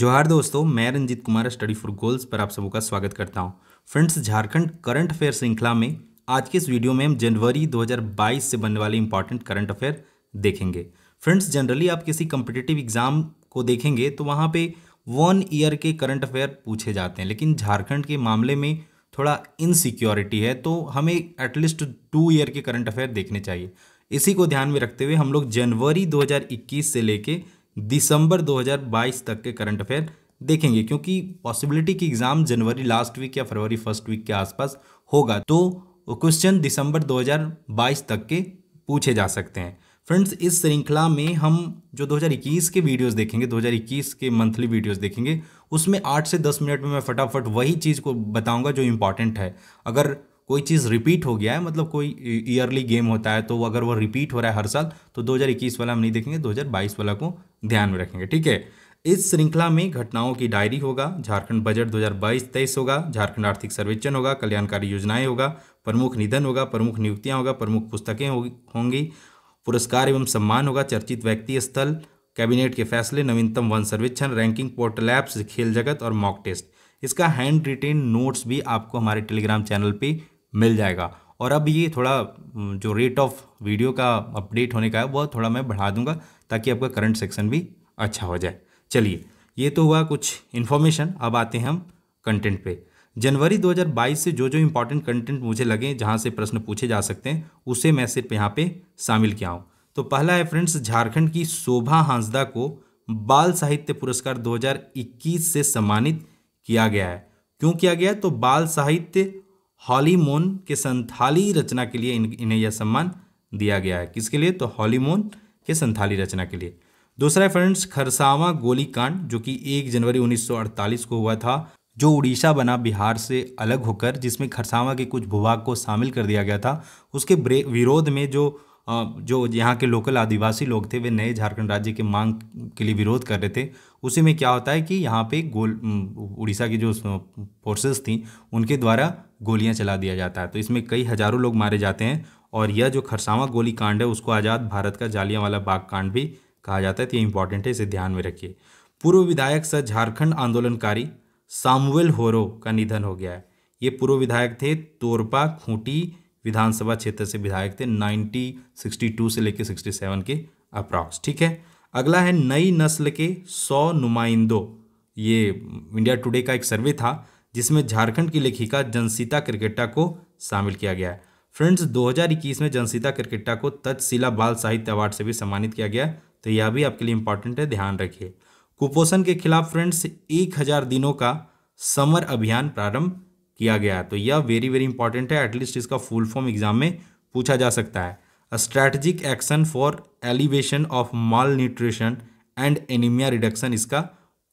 जोहार दोस्तों, मैं Ranjit Kumar study for goals पर आप सबों का स्वागत करता हूं। फ्रेंड्स, झारखंड करंट अफेयर श्रृंखला में आज के इस वीडियो में हम जनवरी 2022 से बनने वाले इंपॉर्टेंट करंट अफेयर देखेंगे। फ्रेंड्स, जनरली आप किसी कम्पिटिटिव एग्जाम को देखेंगे तो वहां पे 1 ईयर के करंट अफेयर पूछे जाते हैं, लेकिन झारखंड के मामले में थोड़ा इनसिक्योरिटी है, तो हमें एटलीस्ट 2 ईयर के करंट अफेयर देखने चाहिए। इसी को ध्यान में रखते हुए हम लोग जनवरी 2021 से लेके दिसंबर 2022 तक के करंट अफेयर देखेंगे, क्योंकि पॉसिबिलिटी की एग्जाम जनवरी लास्ट वीक या फरवरी फर्स्ट वीक के आसपास होगा, तो क्वेश्चन दिसंबर 2022 तक के पूछे जा सकते हैं। फ्रेंड्स, इस श्रृंखला में हम जो 2021 के वीडियोस देखेंगे, 2021 के मंथली वीडियोस देखेंगे, उसमें 8 से 10 मिनट में मैं फटाफट वही चीज़ को बताऊंगा जो इंपॉर्टेंट है। अगर कोई चीज़ रिपीट हो गया है, मतलब कोई ईयरली गेम होता है, तो अगर वो रिपीट हो रहा है हर साल, तो 2021 वाला हम नहीं देखेंगे, 2022 वाला को ध्यान में रखेंगे। ठीक है, इस श्रृंखला में घटनाओं की डायरी होगा, झारखंड बजट 2022-23 होगा, झारखंड आर्थिक सर्वेक्षण होगा, कल्याणकारी योजनाएं होगा, प्रमुख निधन होगा, प्रमुख नियुक्तियां होगा, प्रमुख पुस्तकें होंगी, पुरस्कार एवं सम्मान होगा, चर्चित व्यक्ति स्थल, कैबिनेट के फैसले, नवीनतम वन सर्वेक्षण, रैंकिंग पोर्टल ऐप्स, खेल जगत और मॉक टेस्ट। इसका हैंड रिटेन नोट्स भी आपको हमारे टेलीग्राम चैनल पे मिल जाएगा। और अब ये थोड़ा जो रेट ऑफ वीडियो का अपडेट होने का है वो थोड़ा मैं बढ़ा दूंगा, ताकि आपका करंट सेक्शन भी अच्छा हो जाए। चलिए, ये तो हुआ कुछ इन्फॉर्मेशन। अब आते हैं हम कंटेंट पे। जनवरी 2022 से जो जो इंपॉर्टेंट कंटेंट मुझे लगे जहाँ से प्रश्न पूछे जा सकते हैं, उसे मैं सिर्फ यहाँ पे शामिल किया हूँ। तो पहला है फ्रेंड्स, झारखंड की शोभा हांसदा को बाल साहित्य पुरस्कार 2021 से सम्मानित किया गया है। क्यों किया गया है? तो बाल साहित्य हॉलीमोन के संथाली रचना के लिए इन्हें यह सम्मान दिया गया है। किसके लिए? तो हॉलीमोन के संथाली रचना के लिए। दूसरा है फ्रेंड्स, खरसावां गोलीकांड, जो कि 1 जनवरी 1948 को हुआ था, जो उड़ीसा बना बिहार से अलग होकर, जिसमें खरसावां के कुछ भूभाग को शामिल कर दिया गया था। उसके विरोध में जो यहाँ के लोकल आदिवासी लोग थे, वे नए झारखंड राज्य के मांग के लिए विरोध कर रहे थे। उसी में क्या होता है कि यहाँ पे उड़ीसा की जो फोर्सेस थी, उनके द्वारा गोलियां चला दिया जाता है। तो इसमें कई हजारों लोग मारे जाते हैं, और यह जो खरसावां गोली कांड है, उसको आज़ाद भारत का जालियांवाला बाग कांड भी कहा जाता है। तो ये इंपॉर्टेंट है, इसे ध्यान में रखिए। पूर्व विधायक सह झारखंड आंदोलनकारी सामुएल होरो का निधन हो गया है। ये पूर्व विधायक थे, तोरपा खूंटी विधानसभा क्षेत्र से विधायक थे, 1962 से लेकर 67 के अप्रॉक्स। ठीक है, अगला है नई नस्ल के 100 नुमाइंदों। ये इंडिया टुडे का एक सर्वे था, जिसमें झारखंड की लेखिका जनसीता क्रिकेटा को शामिल किया गया है। फ्रेंड्स, 2021 में जनसीता क्रिकेटा को तक्षशिला बाल साहित्य अवार्ड से भी सम्मानित किया गया, तो यह भी आपके लिए इंपॉर्टेंट है, ध्यान रखिए। कुपोषण के खिलाफ फ्रेंड्स 1000 दिनों का समर अभियान प्रारंभ किया गया, तो यह वेरी वेरी इंपॉर्टेंट है। एटलीस्ट इसका फुल फॉर्म एग्जाम में पूछा जा सकता है। Strategic action for elevation of mall nutrition and anaemia reduction इसका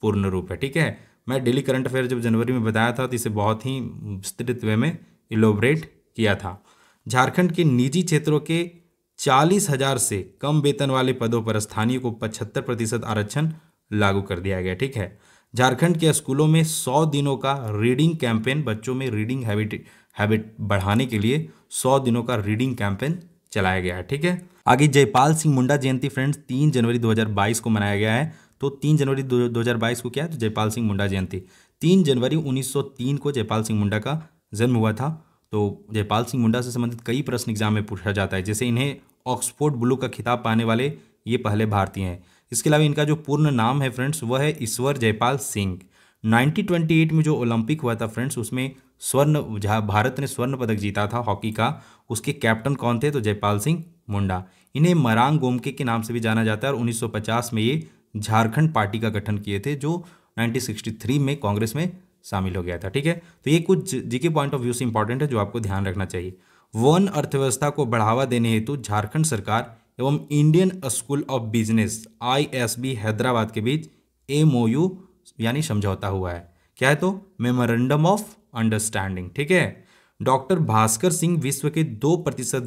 पूर्ण रूप है। ठीक है, मैं डेली करंट अफेयर जब जनवरी में बताया था, तो इसे बहुत ही विस्तृत वे में इलोबरेट किया था। झारखंड के निजी क्षेत्रों के 40,000 से कम वेतन वाले पदों पर स्थानीय को 75% आरक्षण लागू कर दिया गया। ठीक है, झारखंड के स्कूलों में 100 दिनों का रीडिंग कैंपेन, बच्चों में रीडिंग हैबिट बढ़ाने के लिए 100 दिनों का रीडिंग कैंपेन चलाया गया है। ठीक है, आगे जयपाल सिंह मुंडा जयंती फ्रेंड्स 3 जनवरी 2022 को मनाया गया है। तो 3 जनवरी 2022 को क्या है? तो जयपाल सिंह मुंडा जयंती। 3 जनवरी 1903 को जयपाल सिंह मुंडा का जन्म हुआ था। तो जयपाल सिंह मुंडा से संबंधित कई प्रश्न एग्जाम में पूछा जाता है, जैसे इन्हें ऑक्सफोर्ड ब्लू का खिताब पाने वाले ये पहले भारतीय हैं। इसके अलावा इनका जो पूर्ण नाम है फ्रेंड्स, वह है ईश्वर जयपाल सिंह। 1928 में जो ओलंपिक हुआ था फ्रेंड्स, उसमें भारत ने स्वर्ण पदक जीता था हॉकी का। उसके कैप्टन कौन थे? तो जयपाल सिंह मुंडा। इन्हें मरांग गोमके के नाम से भी जाना जाता है, और 1950 में ये झारखंड पार्टी का गठन किए थे, जो 1963 में कांग्रेस में शामिल हो गया था। ठीक है, तो ये कुछ जीके पॉइंट ऑफ व्यू से इंपॉर्टेंट है, जो आपको ध्यान रखना चाहिए। वन अर्थव्यवस्था को बढ़ावा देने हेतु झारखंड सरकार एवं Indian school of business ISB Hyderabad के बीच MOU यानी समझौता हुआ है। क्या है? तो मेमोरेंडम ऑफ अंडरस्टैंडिंग। ठीक है, डॉक्टर भास्कर सिंह विश्व के 2%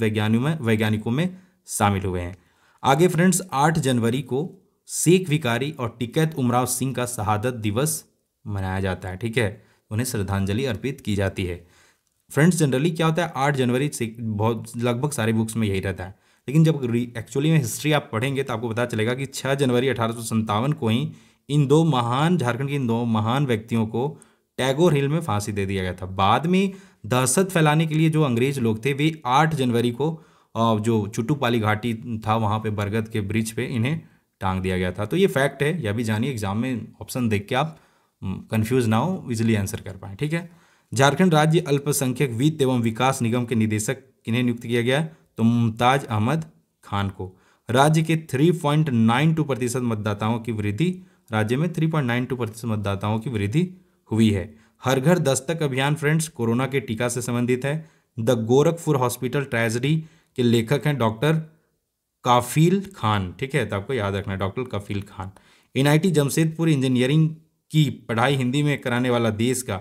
वैज्ञानिकों में शामिल हुए हैं। आगे फ्रेंड्स, 8 जनवरी को शेख भिखारी और टिकैत उमराव सिंह का शहादत दिवस मनाया जाता है। ठीक है, उन्हें श्रद्धांजलि अर्पित की जाती है। फ्रेंड्स, जनरली क्या होता है, 8 जनवरी से बहुत लगभग सारी बुक्स में यही रहता है, लेकिन जब एक्चुअली में हिस्ट्री आप पढ़ेंगे तो आपको पता चलेगा कि 6 जनवरी 1857 को ही इन दो महान झारखंड के इन दो महान व्यक्तियों को टैगोर हिल में फांसी दे दिया गया था। बाद में दहशत फैलाने के लिए जो अंग्रेज लोग थे वे 8 जनवरी को जो चुटुपाली घाटी था वहाँ पे बरगद के ब्रिज पे इन्हें टांग दिया गया था। तो ये फैक्ट है, यह भी जानिए, एग्जाम में ऑप्शन देख के आप कंफ्यूज ना हो, इजिली आंसर कर पाएँ। ठीक है। झारखंड राज्य अल्पसंख्यक वित्त एवं विकास निगम के निदेशक किन्हें नियुक्त किया गया है? तो मुमताज अहमद खान को। राज्य के 3.92% मतदाताओं की वृद्धि, राज्य में 3.92% मतदाताओं की वृद्धि हुई है। हर घर दस्तक अभियान फ्रेंड्स कोरोना के टीका से संबंधित है। द गोरखपुर हॉस्पिटल ट्रेजेडी के लेखक हैं डॉक्टर काफिल खान। ठीक है, तो आपको याद रखना है doctor Kafeel Khan. NIT Jamshedpur engineering की पढ़ाई हिंदी में कराने वाला देश का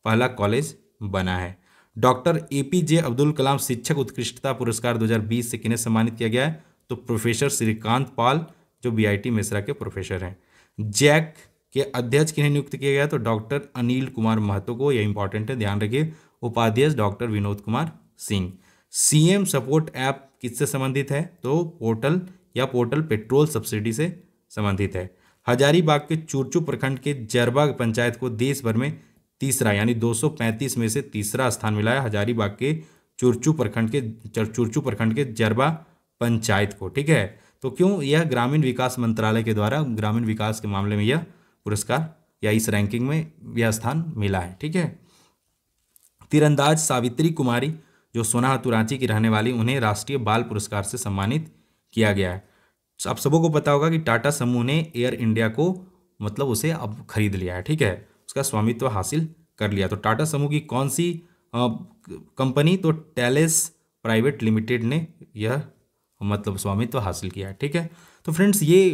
पहला कॉलेज बना है। डॉक्टर एपीजे अब्दुल कलाम शिक्षक उत्कृष्टता पुरस्कार 2020 से किन्हें सम्मानित किया गया है? तो प्रोफेसर श्रीकांत पाल, जो बीआईटी मिश्रा के प्रोफेसर हैं। जैक के अध्यक्ष किन्हें नियुक्त किया गया? तो डॉक्टर अनिल कुमार महतो को। यह इंपॉर्टेंट है, ध्यान रखिए। उपाध्यक्ष doctor Vinod Kumar Singh. CM support app किससे संबंधित है? तो पोर्टल पेट्रोल सब्सिडी से संबंधित है। हजारीबाग के चुरचू प्रखंड के जरबा पंचायत को देश भर में तीसरा यानी 235 में से तीसरा स्थान मिला है। हजारीबाग के चुरचू प्रखंड के जरबा पंचायत को। ठीक है, तो क्यों? यह ग्रामीण विकास मंत्रालय के द्वारा ग्रामीण विकास के मामले में यह पुरस्कार या इस रैंकिंग में यह स्थान मिला है। ठीक है। तीरंदाज सावित्री कुमारी, जो सोनाहतु रांची की रहने वाली, उन्हें राष्ट्रीय बाल पुरस्कार से सम्मानित किया गया है। आप सबों को पता होगा कि टाटा समूह ने एयर इंडिया को मतलब उसे अब खरीद लिया है। ठीक है, उसका स्वामित्व हासिल कर लिया। तो टाटा समूह की कौन सी कंपनी? तो टेलेस प्राइवेट लिमिटेड ने यह मतलब स्वामित्व हासिल किया है। ठीक है, तो फ्रेंड्स ये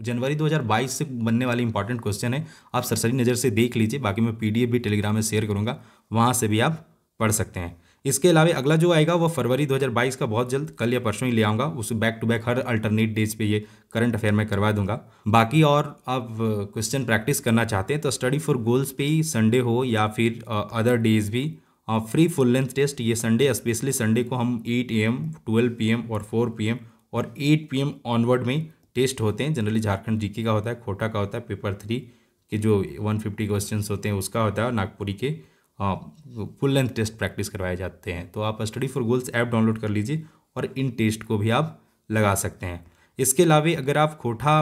जनवरी 2022 से बनने वाली इंपॉर्टेंट क्वेश्चन है, आप सरसरी नज़र से देख लीजिए। बाकी मैं पीडीएफ भी टेलीग्राम में शेयर करूंगा, वहाँ से भी आप पढ़ सकते हैं। इसके अलावा अगला जो आएगा वो फरवरी 2022 का, बहुत जल्द, कल या परसों ही ले आऊँगा। उस बैक टू बैक हर अल्टरनेट डेज पे ये करंट अफेयर में करवा दूंगा। बाकी और आप क्वेश्चन प्रैक्टिस करना चाहते हैं तो स्टडी फॉर गोल्स पे ही संडे हो या फिर अदर डेज भी फ्री फुल लेंथ टेस्ट, ये संडे स्पेशली संडे को हम 8 AM 12 PM और 4 PM और 8 PM ऑनवर्ड में टेस्ट होते हैं। जनरली झारखंड जीके का होता है, खोटा का होता है, पेपर 3 के जो 150 क्वेश्चंस होते हैं उसका होता है, और नागपुरी के फुल लेंथ टेस्ट प्रैक्टिस करवाए जाते हैं। तो आप study for goals app download कर लीजिए और इन टेस्ट को भी आप लगा सकते हैं। इसके अलावा अगर आप खोटा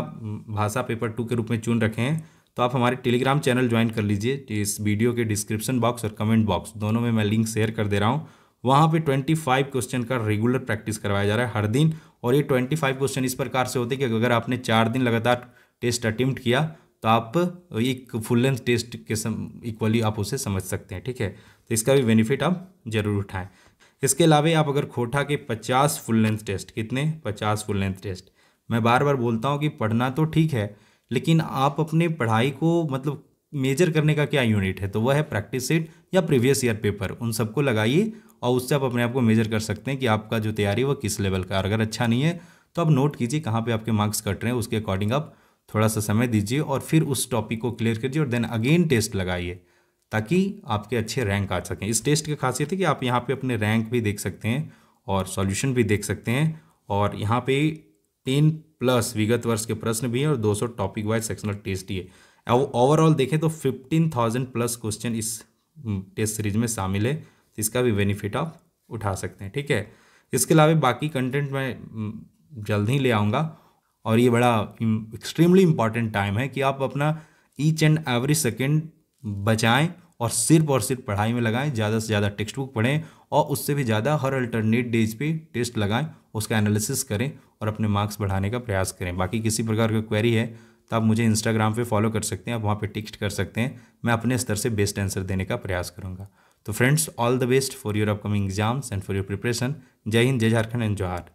भाषा पेपर 2 के रूप में चुन रखे हैं तो आप हमारे टेलीग्राम चैनल ज्वाइन कर लीजिए। इस वीडियो के डिस्क्रिप्शन बॉक्स और कमेंट बॉक्स दोनों में मैं लिंक शेयर कर दे रहा हूँ। वहाँ पे 25 क्वेश्चन का रेगुलर प्रैक्टिस करवाया जा रहा है हर दिन। और ये 25 क्वेश्चन इस प्रकार से होते हैं कि अगर आपने 4 दिन लगातार टेस्ट अटेम्प्ट किया तो आप एक फुल लेंथ टेस्ट के इक्वली आप उसे समझ सकते हैं। ठीक है, तो इसका भी बेनिफिट आप जरूर उठाएं। इसके अलावा आप अगर खोटा के 50 फुल लेंथ टेस्ट, कितने 50 फुल लेंथ टेस्ट, मैं बार बार बोलता हूँ कि पढ़ना तो ठीक है, लेकिन आप अपने पढ़ाई को मतलब मेजर करने का क्या यूनिट है? तो वह है प्रैक्टिस सेट या प्रीवियस ईयर पेपर। उन सबको लगाइए और उससे आप अपने आप को मेजर कर सकते हैं कि आपका जो तैयारी है वो किस लेवल का। अगर अच्छा नहीं है तो आप नोट कीजिए कहाँ पे आपके मार्क्स कट रहे हैं, उसके अकॉर्डिंग आप थोड़ा सा समय दीजिए और फिर उस टॉपिक को क्लियर कीजिए और देन अगेन टेस्ट लगाइए ताकि आपके अच्छे रैंक आ सकें। इस टेस्ट की खासियत है कि आप यहाँ पे अपने रैंक भी देख सकते हैं और सॉल्यूशन भी देख सकते हैं, और यहाँ पे 10+ विगत वर्ष के प्रश्न भी हैं और 200 टॉपिक वाइज सेक्शनल टेस्ट ही है। ओवरऑल देखें तो 15,000+ क्वेश्चन इस टेस्ट सीरीज में शामिल है, तो इसका भी बेनिफिट आप उठा सकते हैं। ठीक है, इसके अलावा बाकी कंटेंट मैं जल्द ही ले आऊँगा, और ये बड़ा एक्सट्रीमली इम्पॉर्टेंट टाइम है कि आप अपना ईच एंड एवरी सेकेंड बचाएं और सिर्फ पढ़ाई में लगाएं। ज़्यादा से ज़्यादा टेक्स्ट बुक पढ़ें और उससे भी ज़्यादा हर अल्टरनेट डेज पे टेस्ट लगाएं, उसका एनालिसिस करें और अपने मार्क्स बढ़ाने का प्रयास करें। बाकी किसी प्रकार का क्वेरी है तो आप मुझे इंस्टाग्राम पे फॉलो कर सकते हैं, आप वहाँ पे टेक्स्ट कर सकते हैं, मैं अपने स्तर से बेस्ट आंसर देने का प्रयास करूँगा। तो friends, all the best for your upcoming exams and for your preparation. जय हिंद, जय झारखंड एंड जोहार।